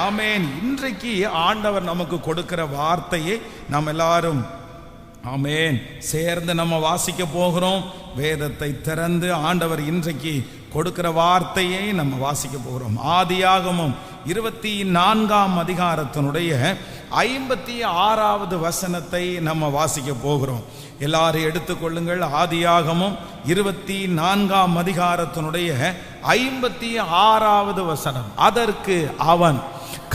ஆமென். இன்றைக்கு ஆண்டவர் நமக்கு கொடுக்கிற வார்த்தையை நாம் எல்லாரும் ஆமென் சேர்ந்து நம்ம வாசிக்க போகிறோம். வேதத்தை திறந்து ஆண்டவர் இன்றைக்கு கொடுக்கிற வார்த்தையை நம்ம வாசிக்க போகிறோம். ஆதியாகமம் 24ஆம் அதிகாரத்தினுடைய 56வது வசனத்தை நம்ம வாசிக்க போகிறோம். எல்லாரும் எடுத்துக்கொள்ளுங்கள். ஆதியாகமம் 24ஆம் அதிகாரத்தினுடைய 56வது வசனம். அதற்கு அவன்,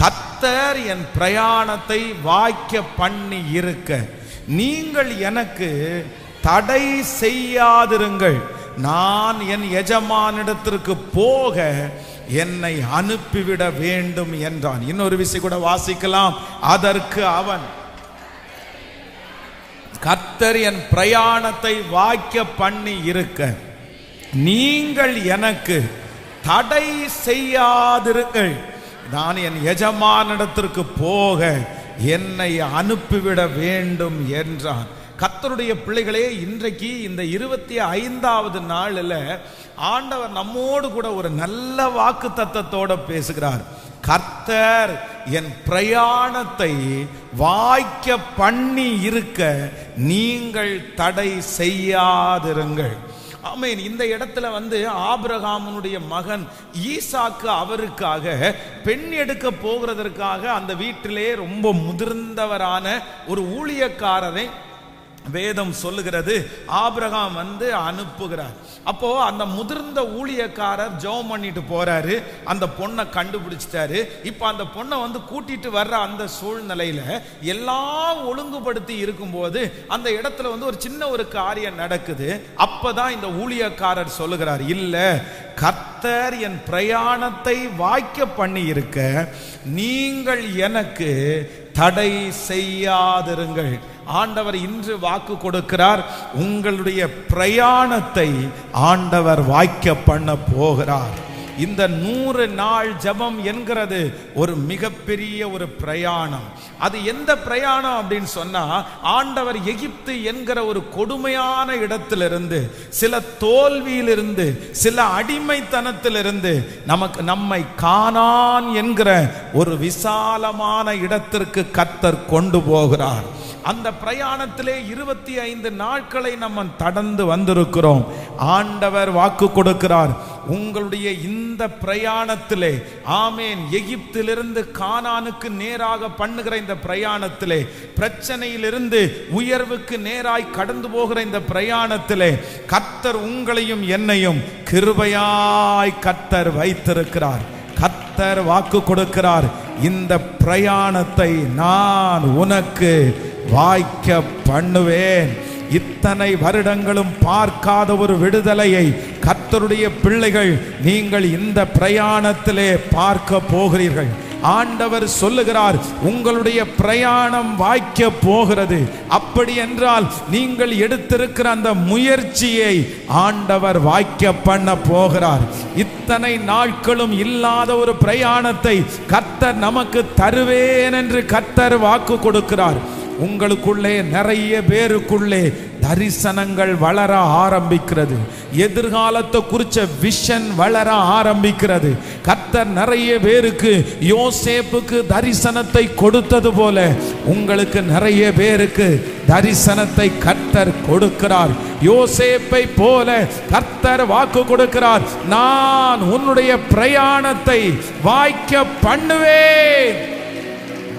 கர்த்தர் என் பிரயாணத்தை வாய்க்க பண்ணி இருக்க நீங்கள் எனக்கு தடை செய்யாதிருங்கள். நான் என் எஜமானிடத்திற்கு போக என்னை அனுப்பிவிட வேண்டும் என்றான். இன்னொரு விஷயம் கூட வாசிக்கலாம். அதற்கு அவன், கர்த்தர் என் பிரயாணத்தை வாய்க்க பண்ணி இருக்க நீங்கள் எனக்கு தடை செய்யாதிருங்கள். நான் என் எஜமானிடத்திற்கு போக என்னை அனுப்பிவிட வேண்டும் என்றான். கர்த்தருடைய பிள்ளைகளே, இன்றைக்கு இந்த 25வது நாளில் ஆண்டவர் நம்மோடு கூட ஒரு நல்ல வாக்கு தத்தத்தோட பேசுகிறார். கர்த்தர் என் பிரயாணத்தை வாய்க்க பண்ணி இருக்க நீங்கள் தடை செய்யாதிருங்கள். ஆமென். இந்த இடத்துல ஆபிரகாமுடைய மகன் ஈசாக்கு அவருக்காக பெண் எடுக்க போகிறதற்காக அந்த வீட்டிலே ரொம்ப முதிர்ந்தவரான ஒரு ஊழியக்காரரை வேதம் சொல்லுகிறது ஆபிரகாம் அனுப்புகிறார். அப்போ அந்த முதிர்ந்த ஊழியக்காரர் ஜெபம் பண்ணிட்டு போறாரு. அந்த பொண்ணை கண்டுபிடிச்சிட்டாரு. இப்ப அந்த பொண்ணை கூட்டிட்டு வர்ற அந்த சூழ்நிலையில எல்லாம் ஒழுங்குபடுத்தி இருக்கும்போது அந்த இடத்துல ஒரு சின்ன ஒரு காரியம் நடக்குது. அப்பதான் இந்த ஊழியக்காரர் சொல்லுகிறார், இல்ல, கர்த்தர் என் பிரயாணத்தை வாய்க்க பண்ணி இருக்க நீங்கள் எனக்கு தடை செய்யாதிருங்கள். ஆண்டவர் இன்று வாக்கு கொடுக்கிறார், உங்களுடைய பிரயாணத்தை ஆண்டவர் வாய்க்க பண்ண போகிறார். இந்த 100 நாள் ஜெபம் என்கிறது ஒரு மிகப்பெரிய ஒரு பிரயாணம். அது எந்த பிரயாணம் அப்படின்னு சொன்னா, ஆண்டவர் எகிப்து என்கிற ஒரு கொடுமையான இடத்திலிருந்து, சில தோல்வியிலிருந்து, சில அடிமைத்தனத்திலிருந்து நம்மை கானான் என்கிற ஒரு விசாலமான இடத்திற்கு கர்த்தர் கொண்டு போகிறார். அந்த பிரயாணத்திலே 25 நாட்களை நம்ம கடந்து வந்திருக்கிறோம். ஆண்டவர் வாக்கு கொடுக்கிறார், உங்களுடைய இந்த பிரயாணத்திலே, ஆமேன், எகிப்திலிருந்து கானானுக்கு நேராக பண்ணுகிற இந்த பிரயாணத்திலே, பிரச்சனையிலிருந்து உயர்வுக்கு நேராய் கடந்து போகிற இந்த பிரயாணத்திலே கர்த்தர் உங்களையும் என்னையும் கிருபையாய் கர்த்தர் வைத்திருக்கிறார். கர்த்தர் வாக்கு கொடுக்கிறார், இந்த பிரயாணத்தை நான் உனக்கு வாய்க்க பண்ணுவேன். இத்தனை வருடங்களும் பார்க்காத ஒரு விடுதலையை கர்த்தருடைய பிள்ளைகள் நீங்கள் இந்த பிரயாணத்திலே பார்க்க போகிறீர்கள். ஆண்டவர் சொல்லுகிறார், உங்களுடைய பிரயாணம் வாய்க்க போகிறது. அப்படி என்றால் நீங்கள் எடுத்திருக்கிற அந்த முயற்சியை ஆண்டவர் வாய்க்க பண்ண போகிறார். இத்தனை நாட்களும் இல்லாத ஒரு பிரயாணத்தை கர்த்தர் நமக்கு தருவேன் என்று கர்த்தர் வாக்கு கொடுக்கிறார். உங்களுக்குள்ளே நிறைய பேருக்குள்ளே தரிசனங்கள் வளர ஆரம்பிக்கிறது. எதிர்காலத்தை குறிச்ச விஷன் வளர ஆரம்பிக்கிறது. கர்த்தர் நிறைய பேருக்கு யோசேப்புக்கு தரிசனத்தை கொடுத்தது போல உங்களுக்கு நிறைய பேருக்கு தரிசனத்தை கர்த்தர் கொடுக்கிறார். யோசேப்பை போல கர்த்தர் வாக்கு கொடுக்கிறார், நான் உன்னுடைய பிரயாணத்தை வாய்க்க பண்ணுவேன்.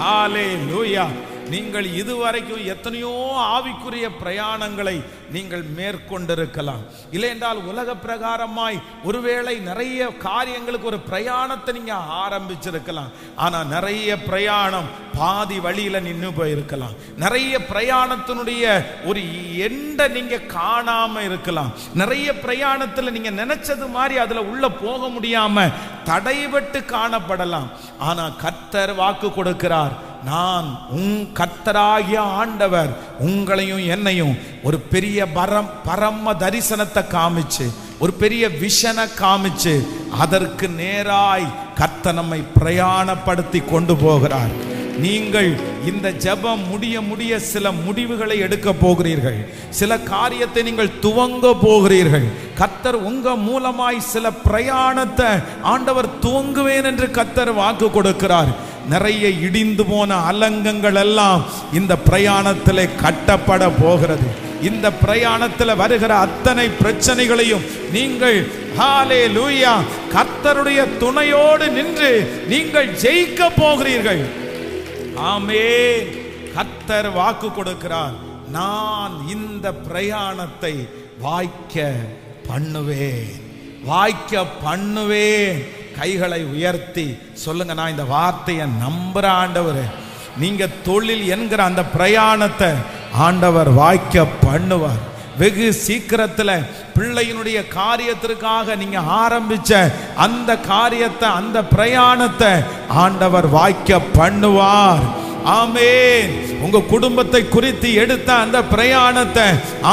ஹல்லேலூயா. நீங்கள் இதுவரைக்கும் எத்தனையோ ஆவிக்குரிய பிரயாணங்களை நீங்கள் மேற்கொண்டிருக்கலாம். இல்லை என்றால் உலக பிரகாரமாய் ஒருவேளை நிறைய காரியங்களுக்கு ஒரு பிரயாணத்தை நீங்க ஆரம்பிச்சிருக்கலாம். ஆனா நிறைய பிரயாணம் பாதி வழியில நின்று போயிருக்கலாம். நிறைய பிரயாணத்தினுடைய ஒரு எண்டை நீங்க காணாம இருக்கலாம். நிறைய பிரயாணத்துல நீங்க நினைச்சது மாதிரி அதுல உள்ள போக முடியாம தடைபட்டு காணப்படலாம். ஆனா கர்த்தர் வாக்கு கொடுக்கிறார், நான் கர்த்தராகிய ஆண்டவர் உங்களையும் என்னையும் ஒரு பெரிய பரம தரிசனத்தை காமிச்சு, ஒரு பெரிய விஷனை காமிச்சு, அதற்கு நேராய் கர்த்தர் நம்மை பிரயாணப்படுத்தி கொண்டு போகிறார். நீங்கள் இந்த ஜெபம் முடிய சில முடிவுகளை எடுக்க போகிறீர்கள். சில காரியத்தை நீங்கள் துவங்க போகிறீர்கள். கர்த்தர் உங்க மூலமாய் சில பிரயாணத்தை ஆண்டவர் துவங்குவேன் என்று கர்த்தர் வாக்கு கொடுக்கிறார். நிறைய இடிந்து போன அலங்கங்கள் எல்லாம் இந்த பிரயாணத்திலே கட்டப்பட போகிறது. இந்த பிரயாணத்தில் வருகிற அத்தனை பிரச்சனைகளையும் நீங்கள் ஹல்லேலூயா கர்த்தருடைய துணையோடு நின்று நீங்கள் ஜெயிக்க போகிறீர்கள். ஆமென். கர்த்தர் வாக்கு கொடுக்கிறார், நான் இந்த பிரயாணத்தை வாய்க்க பண்ணுவேன், வாய்க்க பண்ணுவேன். கைகளை உயர்த்தி சொல்லுங்க, நான் இந்த வார்த்தையை நம்புற ஆண்டவரே. நீங்க தொழில் என்கிற அந்த பிரயாணத்தை ஆண்டவர் வாய்க்க பண்ணுவார். வெகு சீக்கிரத்தில் பிள்ளையினுடைய காரியத்திற்காக நீங்க ஆரம்பிச்ச அந்த காரியத்தை, அந்த பிரயாணத்தை ஆண்டவர் வாய்க்க பண்ணுவார். ஆமென். உங்க குடும்பத்தை குறித்து எடுத்த அந்த பிரயாணத்தை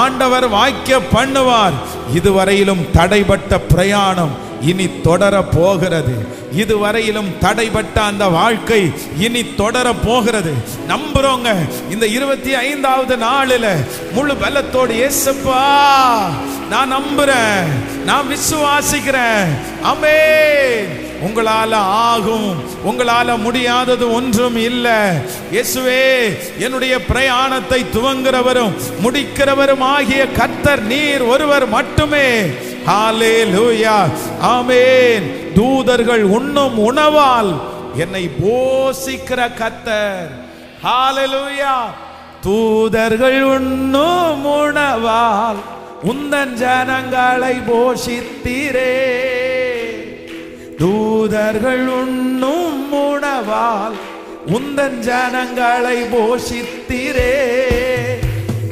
ஆண்டவர் வாய்க்க பண்ணுவார். இதுவரையிலும் தடைபட்ட பிரயாணம் இனி தொடர போகிறது. இதுவரையிலும் தடைபட்ட அந்த வாழ்க்கை இனி தொடர போகிறது. நம்புறோங்க. இந்த 25வது நாளில் முழு பலத்தோடு இயேசுப்பா நான் நம்புறேன், நான் விசுவாசிக்கிறேன். ஆமென். உங்களால ஆகும், உங்களால முடியாதது ஒன்றும் இல்லை. இயேசுவே, என்னுடைய பிரயாணத்தை துவங்குறவரும் முடிக்கிறவரும் ஆகிய கர்த்தர் நீர் ஒருவர் மட்டுமே. ஹல்லேலூயா. ஆமென். தூதர்கள் உண்ணும் உணவால் என்னை போஷிக்கிற கர்த்தர். ஹல்லேலூயா. தூதர்கள் உண்ணும் உணவால் உந்தன் ஜனங்களை போஷித்தீரே. தூதர்கள் உண்ணும் உணவால் உந்தன் ஜனங்களை போஷித்தீரே.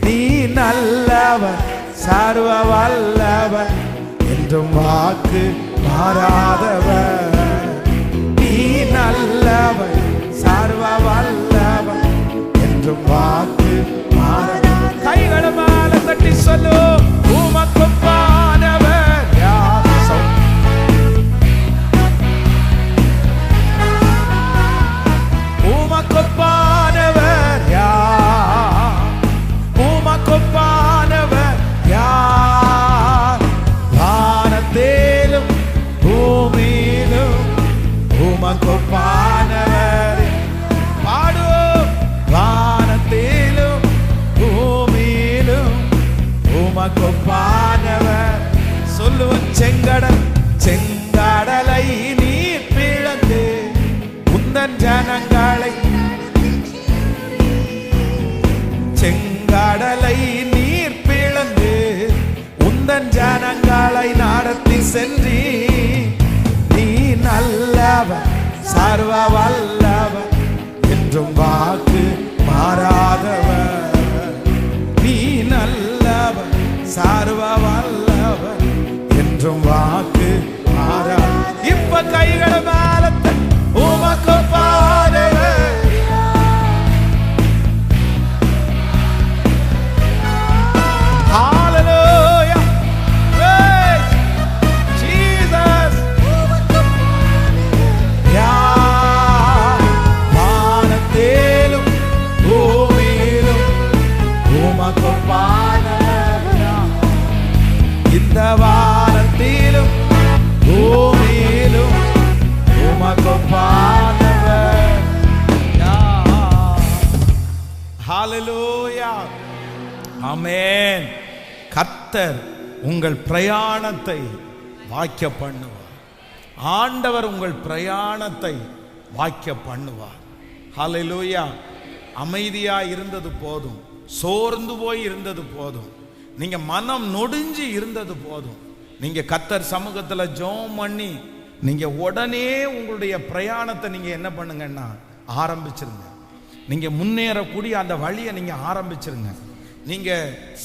நீ நல்லவர், சர்வ வல்லவர், என்றும் வாக்கு மாறாதவர். நீ நல்லவர், சர்வ வல்லவர், என்றும் வாக்கு மாறாதவர். கைகளை மேல தட்டி சொல்லு, உமக்கு பானவர் யார்? உமக்கு பானவர் யார்? உமக்கு பானவர் யார்? வானத்திலும் பூமியிலும் உமக்கு பானவர். பாடு. வானத்திலும் பூமியிலும் உமக்கு பானவர். சொல்லுவன் செங்கடல், செங்கடலை நீர் பிளந்து உந்தன் ஜனங்களை, செங்கடலை நீர் பிளந்து உந்தன் ஜனங்களை நடத்தி சென்றி. நீ நல்லவர், சர்வ வல்லவர், என்றும் வாக்கு மாறாதவர். நீ நல்லவர், சர்வ வல்லவர், என்றும் வாக்கு மாறாதவர். இப்ப கைகளை மேல உமக்கு பானவர். Hallelujah. Praise Jesus. வானத்திலும் பூமியிலும் உமக்கு பானவர். இந்த வானத்திலும் பூமியிலும் உமக்கு பானவர். ஹல்லேலூயா. ஆமென். கர்த்தர் உங்கள் பிரயாணத்தை வாய்க்க பண்ணுவார். ஆண்டவர் உங்கள் பிரயாணத்தை வாய்க்க பண்ணுவார். ஹல்லேலூயா. அமைதியா இருந்தது போதும், சோர்ந்து போய் இருந்தது போதும், நீங்க மனம் நொடிஞ்சு இருந்தது போதும். நீங்க கர்த்தர் சமூகத்துல ஜெபம் பண்ணி நீங்க உடனே உங்களுடைய பிரயாணத்தை நீங்க என்ன பண்ணுங்கன்னா ஆரம்பிச்சிருங்க. நீங்க முன்னேறக்கூடிய அந்த வழியை நீங்க ஆரம்பிச்சிருங்க. நீங்க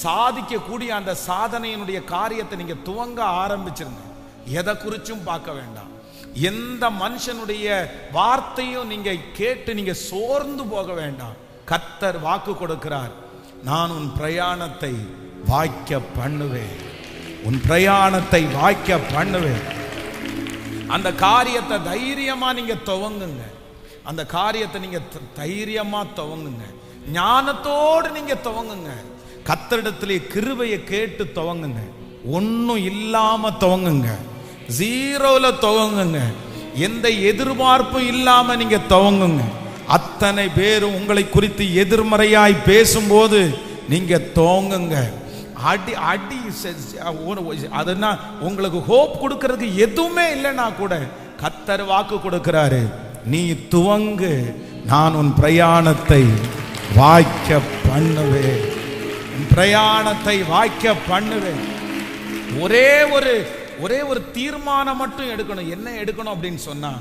சாதிக்கக்கூடிய அந்த சாதனையினுடைய காரியத்தை நீங்க துவங்க ஆரம்பிச்சிருங்க. எதை குறிச்சும் பார்க்க வேண்டாம். எந்த மனுஷனுடைய வார்த்தையும் நீங்க கேட்டு நீங்க சோர்ந்து போக வேண்டாம். கர்த்தர் வாக்கு கொடுக்கிறார், நான் உன் பிரயாணத்தை வாய்க்க பண்ணுவேன், உன் பிரயாணத்தை வாய்க்க பண்ணுவேன். அந்த காரியத்தை தைரியமா நீங்க துவங்குங்க. அந்த காரியத்தை நீங்க தைரியமா துவங்குங்க. ஞானத்தோடு நீங்க துவங்குங்க. கர்த்தரிடத்திலே கிருபையை கேட்டு துவங்குங்க. ஒன்னும் இல்லாம துவங்குங்க. ஜீரோல துவங்குங்க. எந்த எதிர்பார்ப்பும் இல்லாம நீங்க துவங்குங்க. அத்தனை பேரும் உங்களை குறித்து எதிர்மறையாய் பேசும்போது நீங்க துவங்குங்க. அடி அடி அதுனா உங்களுக்கு ஹோப் கொடுக்கறதுக்கு எதுவுமே இல்லைன்னா கூட கர்த்தர் வாக்கு கொடுக்கிறாரு, நீ துவங்கு, நான் உன் பிரயாணத்தை வாய்க்க பண்ணுவேன், பிரயாணத்தை வாய்க்க பண்ணுவேன். ஒரே ஒரு தீர்மானம் மட்டும் எடுக்கணும். என்ன எடுக்கணும் அப்படின்னு சொன்னா,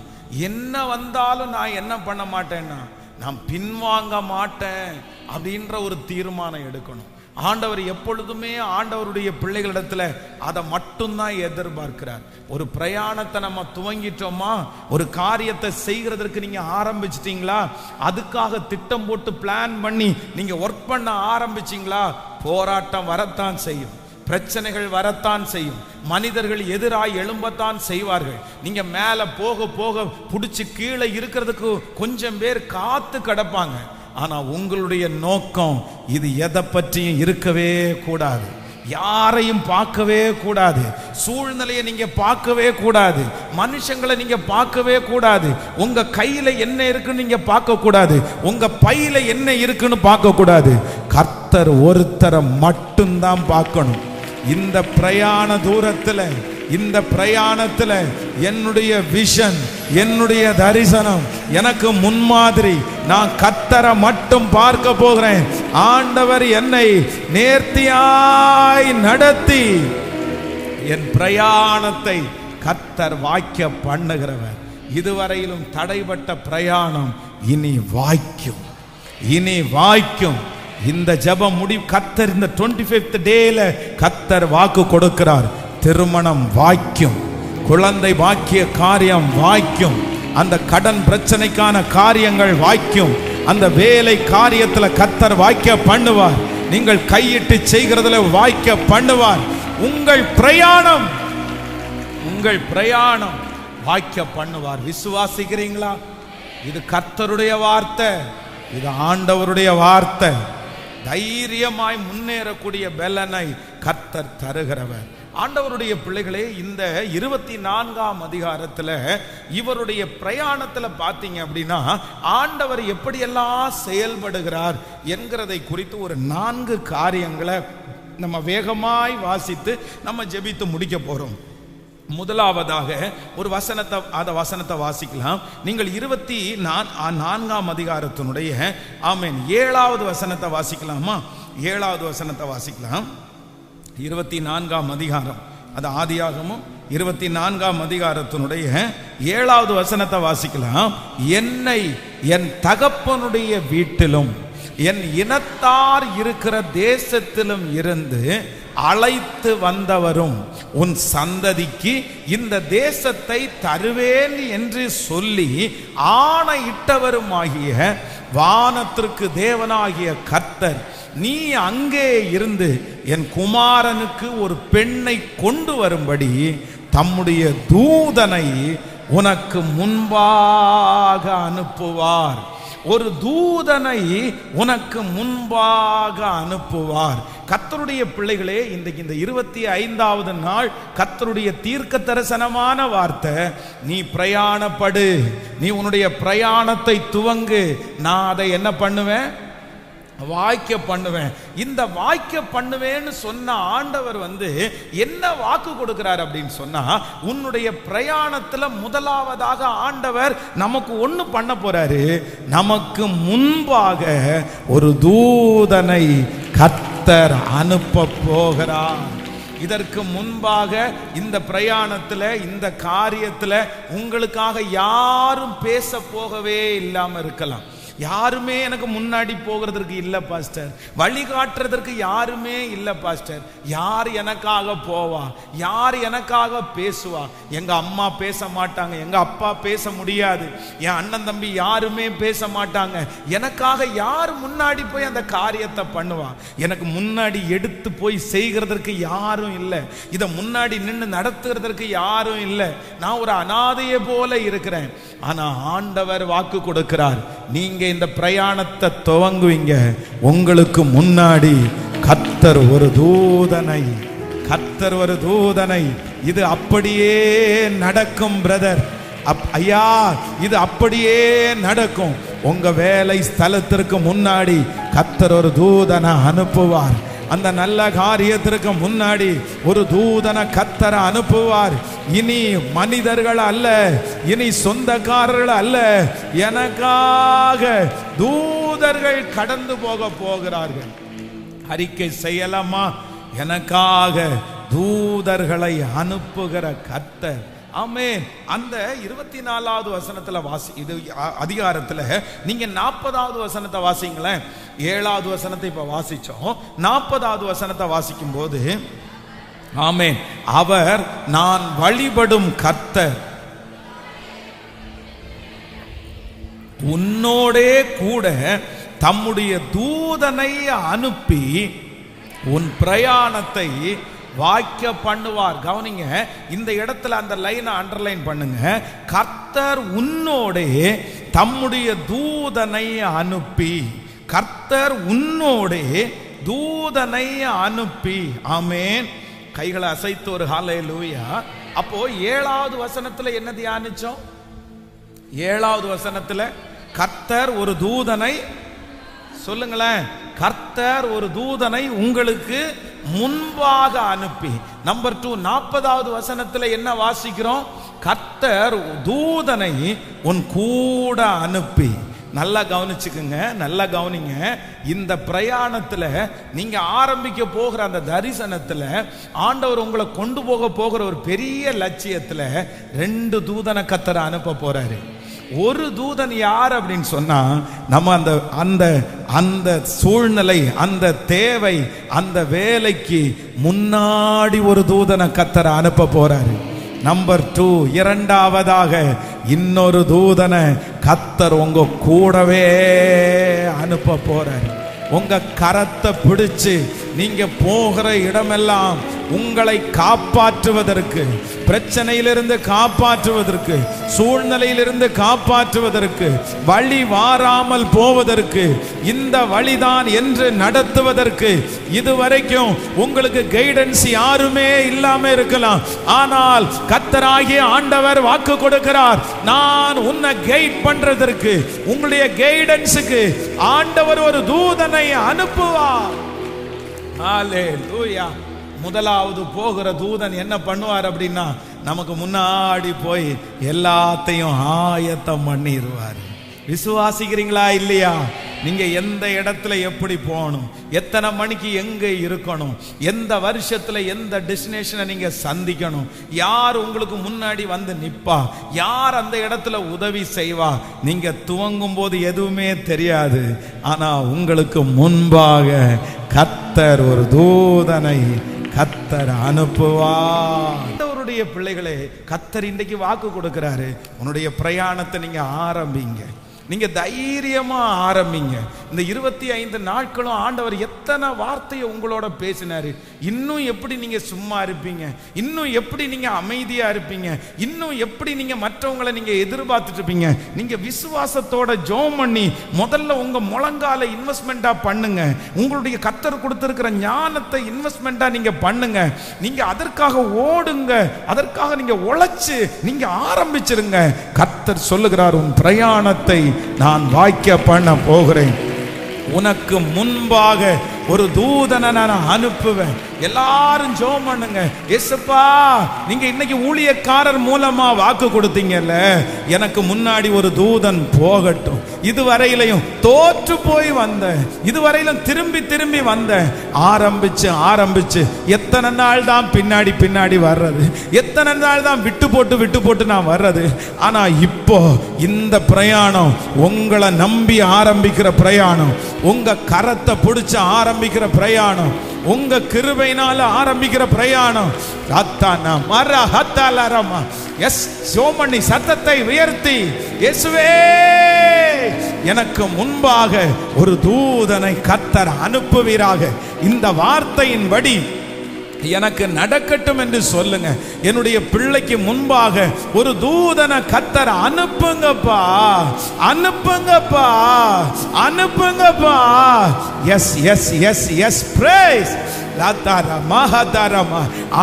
என்ன வந்தாலும் நான் என்ன பண்ண மாட்டேன்னா, நான் பின்வாங்க மாட்டேன் அப்படின்ற ஒரு தீர்மானம் எடுக்கணும். ஆண்டவர் எப்பொழுதுமே ஆண்டவருடைய பிள்ளைகளிடத்துல அதை மட்டும்தான் எதிர்பார்க்கிறார். ஒரு பிரயாணத்தை நம்ம துவங்கிட்டோமா, ஒரு காரியத்தை செய்கிறதற்கு நீங்க ஆரம்பிச்சிட்டீங்களா, அதுக்காக திட்டம் போட்டு பிளான் பண்ணி நீங்க ஒர்க் பண்ண ஆரம்பிச்சிங்களா, போராட்டம் வரத்தான் செய்யும், பிரச்சனைகள் வரத்தான் செய்யும், மனிதர்கள் எதிராய் எழும்பத்தான் செய்வார்கள். நீங்க மேல போக போக புடிச்சு கீழே இருக்கிறதுக்கு கொஞ்சம் பேர் காத்து கிடப்பாங்க. ஆனா உங்களுடைய நோக்கம் இது எதை பற்றியும் இருக்கவே கூடாது. யாரையும் பார்க்கவே கூடாது, சூழ்நிலையை நீங்க பார்க்கவே கூடாது, மனுஷங்களை நீங்க பார்க்கவே கூடாது, உங்க கையில என்ன இருக்குன்னு நீங்க பார்க்க கூடாது, உங்க பையில என்ன இருக்குன்னு பார்க்க கூடாது. கர்த்தர் ஒருத்தரை மட்டும்தான் பார்க்கணும். இந்த பிரயாண தூரத்துல, இந்த பிரயாணத்துல என்னுடைய விஷன், என்னுடைய தரிசனம், எனக்கு முன்மாதிரி, நான் கர்த்தரை மட்டும் பார்க்க போகிறேன். ஆண்டவர் என்னை நேர்த்தியாய் நடத்தி என் பிரயாணத்தை கர்த்தர் வாய்க்க பண்ணுகிறவர். இதுவரையிலும் தடைபட்ட பிரயாணம் இனி வாய்க்கும், இனி வாய்க்கும். இந்த ஜெபம் கர்த்தர் இந்த 25th டேல கர்த்தர் வாக்கு கொடுக்கிறார். திருமணம் வாய்க்கும், குழந்தை பாக்கிய காரியம் வாய்க்கும், அந்த கடன் பிரச்சனைக்கான காரியங்கள் வாய்க்கும், அந்த வேலை காரியத்தில் கர்த்தர் வாய்க்க பண்ணுவார், நீங்கள் கையிட்டு செய்கிறதுல வாய்க்க பண்ணுவார். உங்கள் பிரயாணம் வாய்க்க பண்ணுவார். விசுவாசிக்கிறீங்களா? இது கர்த்தருடைய வார்த்தை, இது ஆண்டவருடைய வார்த்தை. தைரியமாய் முன்னேறக்கூடிய பலனை கர்த்தர் தருகிறவர். ஆண்டவருடைய பிள்ளைகளே, இந்த 24ஆம் அதிகாரத்தில் இவருடைய பிரயாணத்தில் பார்த்தீங்க அப்படின்னா ஆண்டவர் எப்படியெல்லாம் செயல்படுகிறார் என்கிறதை குறித்து ஒரு 4 காரியங்களை நம்ம வேகமாய் வாசித்து நம்ம ஜெபித்து முடிக்க போறோம். முதலாவதாக ஒரு வசனத்தை வாசிக்கலாம். நீங்கள் 24ஆம் அதிகாரத்தினுடைய 7வது வசனத்தை வாசிக்கலாமா? 7வது வசனத்தை வாசிக்கலாம். 24ஆம் அதிகாரம், அது ஆதியாகமம் 24ஆம் அதிகாரத்தினுடைய 7வது வசனத்தை வாசிக்கலாம். என்னை என் தகப்பனுடைய வீட்டிலும் என் இனத்தார் இருக்கிற தேசத்திலும் இருந்து அழைத்து வந்தவரும் உன் சந்ததிக்கு இந்த தேசத்தை தருவேன் என்று சொல்லி ஆணையிட்டவருமாகிய வானத்திற்கு தேவனாகிய கர்த்தர், நீ அங்கே இருந்து என் குமாரனுக்கு ஒரு பெண்ணை கொண்டு வரும்படி தம்முடைய தூதனை உனக்கு முன்பாக அனுப்புவார். ஒரு தூதனை உனக்கு முன்பாக அனுப்புவார். கர்த்தருடைய பிள்ளைகளே, இன்றைக்கு இந்த 25வது நாள் கர்த்தருடைய தீர்க்க தரிசனமான வார்த்தை. நீ பிரயாணப்படு, நீ உன்னுடைய பிரயாணத்தை துவங்கு, நான் அதை என்ன பண்ணுவேன்? வாய்க்க பண்ணுவேன். இந்த வாய்க்க பண்ணுவேன்னு சொன்ன ஆண்டவர் என்ன வாக்கு கொடுக்கிறார் அப்படின்னு சொன்னா, உன்னுடைய பிரயாணத்துல முதலாவதாக ஆண்டவர் நமக்கு ஒண்ணு பண்ண போறாரு. நமக்கு முன்பாக ஒரு தூதனை கர்த்தர் அனுப்ப போகிறார். இதற்கு முன்பாக இந்த பிரயாணத்துல, இந்த காரியத்துல உங்களுக்காக யாரும் பேச போகவே இல்லாம இருக்கலாம். யாருமே எனக்கு முன்னாடி போகிறதற்கு இல்லை பாஸ்டர், வழிகாட்டுறதற்கு யாருமே இல்லை பாஸ்டர். யார் எனக்காக போவா? யார் எனக்காக பேசுவா? எங்க அம்மா பேச மாட்டாங்க, எங்க அப்பா பேச முடியாது, என் அண்ணன் தம்பி யாருமே பேச மாட்டாங்க. எனக்காக யார் முன்னாடி போய் அந்த காரியத்தை பண்ணுவா? எனக்கு முன்னாடி எடுத்து போய் செய்கிறதற்கு யாரும் இல்லை, இதை முன்னாடி நின்று நடத்துகிறதற்கு யாரும் இல்லை. நான் ஒரு அனாதையை போல இருக்கிறேன். ஆனா ஆண்டவர் வாக்கு கொடுக்கிறார், நீங்க இந்த பிரயாணத்தை துவங்குவீங்க, உங்களுக்கு முன்னாடி கர்த்தர் ஒரு தூதனை, இது அப்படியே நடக்கும் பிரதர், ஐயா இது அப்படியே நடக்கும். உங்க வேலை ஸ்தலத்திற்கு முன்னாடி கர்த்தர் ஒரு தூதனை அனுப்புவார். அந்த நல்ல காரியத்திற்கு முன்னாடி ஒரு தூதனை கர்த்தர் அனுப்புவார். இனி மனிதர்கள் அல்ல, இனி சொந்தக்காரர்கள் அல்ல, எனக்காக தூதர்கள் கடந்து போகிறார்கள். அறிக்கை செய்யலாமா? எனக்காக தூதர்களை அனுப்புகிற கர்த்தர். ஆமென். அந்த 24வது வசனத்துல இது அதிகாரத்துல நீங்க 40வது வசனத்தை வாசிங்களேன். 7வது வசனத்தை இப்ப வாசிச்சோம். 40வது வசனத்தை வாசிக்கும் போது, ஆமென், அவர் நான் வழிபடும் கர்த்தர், உன்னோடே கூட தம்முடைய தூதனை அனுப்பி உன் பிரயாணத்தை வாய்க்க பண்ணுவார். கவனிங்க, இந்த இடத்துல அந்த லைனை அண்டர்லைன் பண்ணுங்க. கர்த்தர் உன்னோடே தம்முடைய தூதனை அனுப்பி, கர்த்தர் உன்னோடே தூதனை அனுப்பி. ஆமென். கைகளை அசைத்து ஒரு ஹல்லேலூயா. அப்போ 7வது வசனத்துல என்ன தியானிச்சோம்? 7வது வசனத்துல கர்த்தர் ஒரு தூதனை, சொல்லுங்களேன், கர்த்தர் ஒரு தூதனை உங்களுக்கு முன்பாக அனுப்பி. நம்பர் 2, 40வது வசனத்துல என்ன வாசிக்கிறோம்? கர்த்தர் தூதனை உன் கூட அனுப்பி. நல்லா கவனிச்சுக்குங்க, நல்லா கவனிங்க. இந்த பிரயாணத்துல நீங்க ஆரம்பிக்க போகிற அந்த தரிசனத்துல ஆண்டவர் உங்களை கொண்டு போகிற ஒரு பெரிய லட்சியத்துல 2 தூதனை கர்த்தர் அனுப்ப போறாரு. ஒரு தூதன் யார் அப்படின்னு சொன்னா, நம்ம அந்த அந்த அந்த சூழ்நிலை, அந்த தேவை, அந்த வேலைக்கு முன்னாடி ஒரு தூதனை கர்த்தர் அனுப்ப போறாரு. நம்பர் 2, இரண்டாவதாக இன்னொரு தூதனை கர்த்தர் உங்க கூடவே அனுப்ப போறாரு. உங்க கரத்தை பிடிச்சு நீங்க போகிற இடமெல்லாம் உங்களை காப்பாற்றுவதற்கு, பிரச்சனையிலிருந்து காப்பாற்றுவதற்கு, சூழ்நிலையிலிருந்து காப்பாற்றுவதற்கு, வழி வாராமல் போவதற்கு, இந்த வழிதான் என்று நடத்துவதற்கு. இதுவரைக்கும் உங்களுக்கு கைடன்ஸ் யாருமே இல்லாம இருக்கலாம். ஆனால் கர்த்தராகிய ஆண்டவர் வாக்கு கொடுக்கிறார், நான் உன்னை கைட் பண்றதற்கு, உங்களுடைய கைடன்ஸுக்கு ஆண்டவர் ஒரு தூதனை அனுப்புவார். ஹல்லேலூயா. முதலாவது போகிற தூதன் என்ன பண்ணுவார் அப்படின்னா, நமக்கு முன்னாடி போய் எல்லாத்தையும் ஆயத்தம் பண்ணிடுவார். விசுவாசிக்கிறீங்களா இல்லையா? நீங்க எந்த இடத்துல எப்படி போகணும், எத்தனை மணிக்கு எங்க இருக்கணும், எந்த வருஷத்துல எந்த டெஸ்டினேஷனை நீங்க சந்திக்கணும், யார் உங்களுக்கு முன்னாடி வந்து நிப்பா, யார் அந்த இடத்துல உதவி செய்வா, நீங்க துவங்கும் போது எதுவுமே தெரியாது. ஆனா உங்களுக்கு முன்பாக கர்த்தர் ஒரு தூதனை கர்த்தர் அனுப்புவார். ஆண்டவருடைய பிள்ளைகளே, கர்த்தர் இன்றைக்கு வாக்கு கொடுக்கிறாரு, உன்னுடைய பிரயாணத்தை நீங்க ஆரம்பிங்க. நீங்க தைரியமா ஆரம்பிங்க. இந்த 25 நாட்களும் ஆண்டவர் எத்தனை வார்த்தையை உங்களோட பேசினாரு. இன்னும் எப்படி நீங்க சும்மா இருப்பீங்க, இன்னும் எப்படி நீங்க அமைதியா இருப்பீங்க, இன்னும் எப்படி நீங்க மற்றவங்களை நீங்க எதிர்பார்த்துட்டு இருப்பீங்க. நீங்க விசுவாசத்தோட ஜெபம் பண்ணி முதல்ல உங்க முழங்கால இன்வெஸ்ட்மெண்டா பண்ணுங்க. உங்களுடைய கர்த்தர் கொடுத்திருக்கிற ஞானத்தை இன்வெஸ்ட்மெண்டா நீங்க பண்ணுங்க. நீங்க அதற்காக ஓடுங்க, அதற்காக நீங்க உழைச்சு நீங்க ஆரம்பிச்சிருங்க. கர்த்தர் சொல்லுகிறார், உன் பிரயாணத்தை நான் வாய்க்க பண்ண போகிறேன். உனக்கு முன்பாக ஒரு தூதனை நான் அனுப்புவேன். எல்லாரும் ஜெபம் பண்ணுங்க. இயேசுப்பா, நீங்க இன்னைக்கு ஊழியக்காரர் மூலமா வாக்கு கொடுத்தீங்கல்ல, எனக்கு முன்னாடி ஒரு தூதன் போகட்டும். இதுவரையிலையும் தோற்று போய் வந்தேன், இதுவரையிலும் திரும்பி திரும்பி வந்தேன். ஆரம்பிச்சு எத்தனை நாள் தான் பின்னாடி வர்றது, எத்தனை நாள் தான் விட்டு போட்டு நான் வர்றது. ஆனா இப்போ இந்த பிரயாணம் உங்களை நம்பி ஆரம்பிக்கிற பிரயாணம், உங்க கரத்தை பிடிச்சு ஆரம்பிக்கிற பிரயாணம், உங்க கிருபையினால ஆரம்பிக்கிற பிரயாணம். எஸ், சோமணி சத்தத்தை உயர்த்தி, இயேசுவே, எனக்கு முன்பாக ஒரு தூதனை கர்த்தர் அனுப்புவீராக. இந்த வார்த்தையின்படி எனக்கு நடக்கட்டும் என்று சொல்லுங்க. என்னுடைய பிள்ளைக்கு முன்பாக ஒரு தூதனை கர்த்தர் அனுப்புங்கப்பா, அனுப்புங்கப்பா, அனுப்புங்கப்பா. Yes yes yes yes, praise.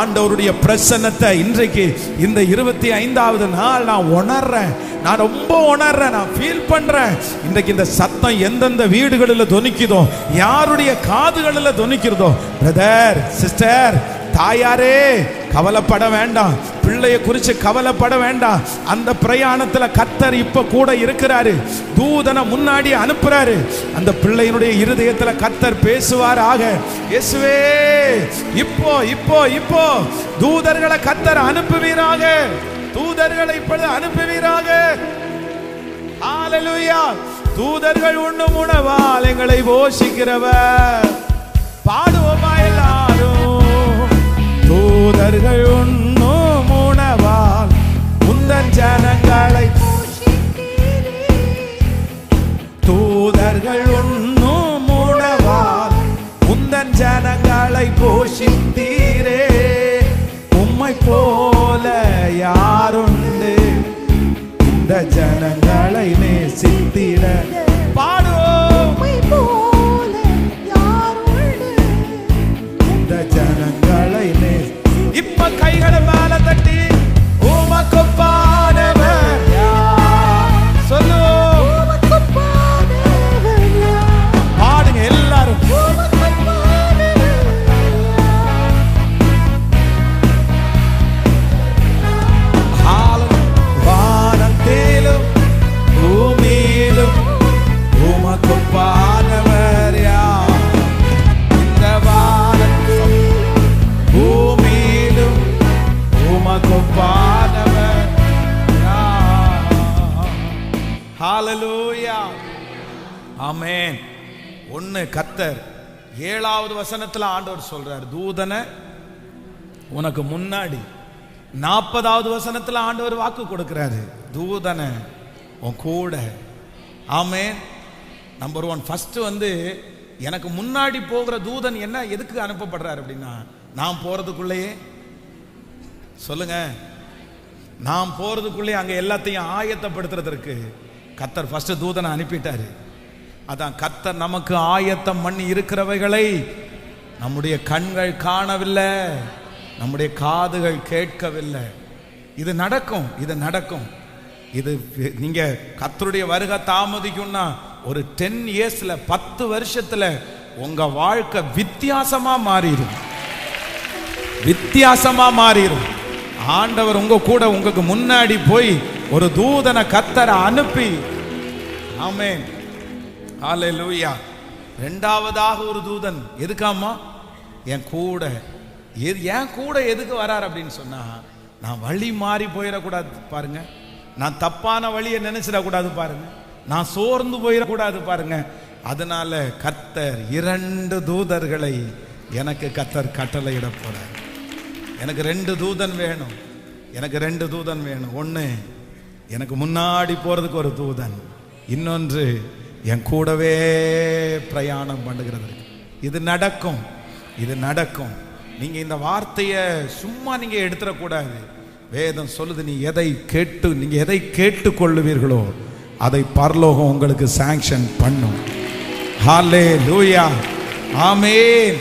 ஆண்டவருடைய பிரசன்னத்தை இன்றைக்கு இந்த 25வது நாள் நான் உணர்றேன். நான் ரொம்ப உணர்றேன், நான் ஃபீல் பண்றேன். இன்றைக்கு இந்த சத்தம் எந்தெந்த வீடுகளில் தொனிக்குதோ, யாருடைய காதுகளில் தொனிக்கிறதோ, பிரதர் சிஸ்டர் தாயாரே கவலைப்பட வேண்டாம், பிள்ளைய குறித்து கவலைப்பட வேண்டாம். அந்த பிரயாணத்துல கர்த்தர் இப்ப கூட இருக்கிறாரு. தூதனை முன்னாடி அனுப்புறாரு. அந்த பிள்ளையினுடைய இருதயத்துல கர்த்தர் பேசுவார் ஆக. இயேசுவே இப்போ இப்போ இப்போ தூதர்களை கர்த்தர் அனுப்புவீராக. தூதர்களை இப்பொழுது அனுப்புவீராக. ஹalleluya. தூதர்கள் உண்ணும் உணவால் எங்களை போஷிக்கிறவர். பாடுவோமா எல்லாரும்? தூதர்கள் உண்ணும் உணவால் உந்தன் ஜனங்களை போஷித்தீரே. தூதர்கள் உண்ணும் உணவால் உந்தன் ஜனங்களை போஷித்தீரே. உம்மை போல யாருண்டு இந்த ஜனங்களை நேசித்திட? பாடுவோம். இந்த ஜனங்களை இப்ப கைகளை மேல தட்டி உமக்கு பாடவர் சொல்லுவோம். பாடுங்க எல்லாரும். வானத்திலும் பூமியிலும் உமக்கு பாடவர் யார்? இந்த வானத்திலும் பூமியிலும் உமக்கு பாடவர் யார்? ஹalleluya. ஆமென். ஒன்னு கர்த்தர் 7வது வசனத்துல ஆண்டவர் சொல்றார், தூதனை உனக்கு முன்னாடி. 40வது வசனத்துல ஆண்டவர் வாக்கு கொடுக்கிறாரு, தூதனை உன் கூட. ஆமென். நம்பர் 1 ஃபர்ஸ்ட் எனக்கு முன்னாடி போகிற தூதன் என்ன எதுக்கு அனுப்பப்படுறாரு அப்படின்னா, நான் போறதுக்குள்ளேயே சொல்லுங்க, நான் போறதுக்குள்ளே அங்க எல்லாத்தையும் ஆயத்தப்படுத்துறதற்கு கர்த்தர் ஃபர்ஸ்ட் தூதனை அனுப்பிட்டாரு. அதான் கர்த்தர் நமக்கு ஆயத்தம் பண்ணி இருக்கிறவைகளை நம்முடைய கண்கள் காணவில்லை, நம்முடைய காதுகள் கேட்கவில்லை. இது நடக்கும், இது நடக்கும். இது நீங்க கர்த்தருடைய வருகை தாமதிக்கும்னா ஒரு 10 இயர்ஸ்ல 10 வருஷத்துல உங்க வாழ்க்கை வித்தியாசமா மாறிடும். வித்தியாசமா மாறிடும். ஆண்டவர் உங்க கூட உங்களுக்கு முன்னாடி போய் ஒரு தூதனை கர்த்தரை அனுப்பி. ஆமென். ஹalleluya. 2வதாக ஒரு தூதன் எதுக்காமா? என் கூட. என் கூட எதுக்கு வரார் அப்படின்னு சொன்னா, நான் வழி மாறி போயிடக்கூடாது பாருங்க, நான் தப்பான வழியை நினைச்சிடக்கூடாது பாருங்க, நான் சோர்ந்து போயிடக்கூடாது பாருங்க. அதனால கர்த்தர் 2 தூதர்களை எனக்கு கர்த்தர் கட்டளையிட போறார். எனக்கு 2 தூதன் வேணும். எனக்கு 2 தூதன் வேணும். ஒன்று எனக்கு முன்னாடி போறதுக்கு ஒரு தூதன், இன்னொன்று என் கூடவே பிரயாணம் பண்ணுகிறது. இது நடக்கும், இது நடக்கும். நீங்க இந்த வார்த்தையை சும்மா நீங்க எடுத்துடக்கூடாது. வேதம் சொல்லுது, நீங்க எதை கேட்டுக்கொள்ளுவீர்களோ அதை பரலோகம் உங்களுக்கு சாங்ஷன் பண்ணும். ஹalleluya. ஆமென்.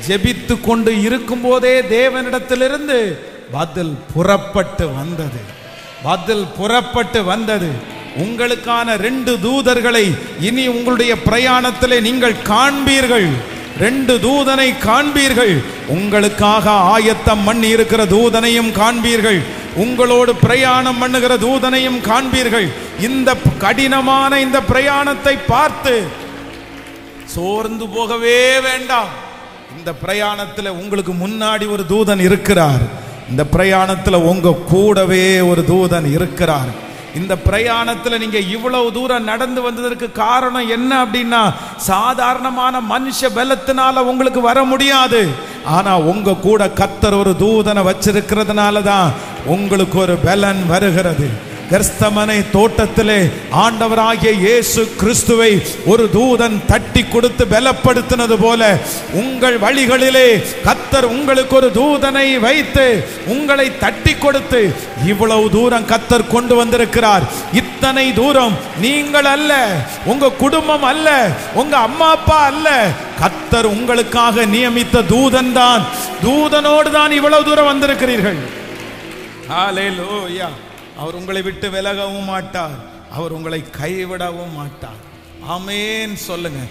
ஜெபித்து கொண்டு இருக்கும் போதே தேவனிடத்திலிருந்து பதில் புறப்பட்டு வந்தது. பதில் புறப்பட்டு வந்தது. உங்களுக்கான 2 தூதர்களை இனி உங்களுடைய பிரயாணத்திலே நீங்கள் காண்பீர்கள். 2 தூதனை காண்பீர்கள். உங்களுக்காக ஆயத்தம் பண்ணி இருக்கிற தூதனையும் காண்பீர்கள். உங்களோடு பிரயாணம் பண்ணுகிற தூதனையும் காண்பீர்கள். இந்த கடினமான இந்த பிரயாணத்தை பார்த்து சோர்ந்து போகவே வேண்டாம். இந்த பிரயாணத்தில் உங்களுக்கு முன்னாடி ஒரு தூதன் இருக்கிறார். இந்த பிரயாணத்தில் உங்க கூடவே ஒரு தூதன் இருக்கிறார். இந்த பிரயாணத்தில் நீங்க இவ்வளவு தூரம் நடந்து வந்ததற்கு காரணம் என்ன அப்படின்னா, சாதாரணமான மனுஷ பலத்தினால உங்களுக்கு வர முடியாது. ஆனா உங்க கூட கர்த்தர் ஒரு தூதனை வச்சிருக்கிறதுனால தான் உங்களுக்கு ஒரு பலன் வருகிறது. கெத்செமனே தோட்டத்திலே ஆண்டவராகிய இயேசு கிறிஸ்துவை ஒரு தூதன் தட்டி கொடுத்து பலப்படுத்தினது போல உங்கள் வழிகளிலே கர்த்தர் உங்களுக்கு ஒரு தூதனை வைத்து உங்களை தட்டி கொடுத்து இவ்வளவு தூரம் கர்த்தர் கொண்டு வந்திருக்கிறார். இத்தனை தூரம் நீங்கள் அல்ல, உங்க குடும்பம் அல்ல, உங்க அம்மா அப்பா அல்ல, கர்த்தர் உங்களுக்காக நியமித்த தூதன் தான். தூதனோடு தான் இவ்வளவு தூரம் வந்திருக்கிறீர்கள். ஹல்லேலூயா. அவர் உங்களை விட்டு விலகவும் மாட்டார், அவர் உங்களை கைவிடவும் மாட்டார். ஆமென் சொல்லுங்க.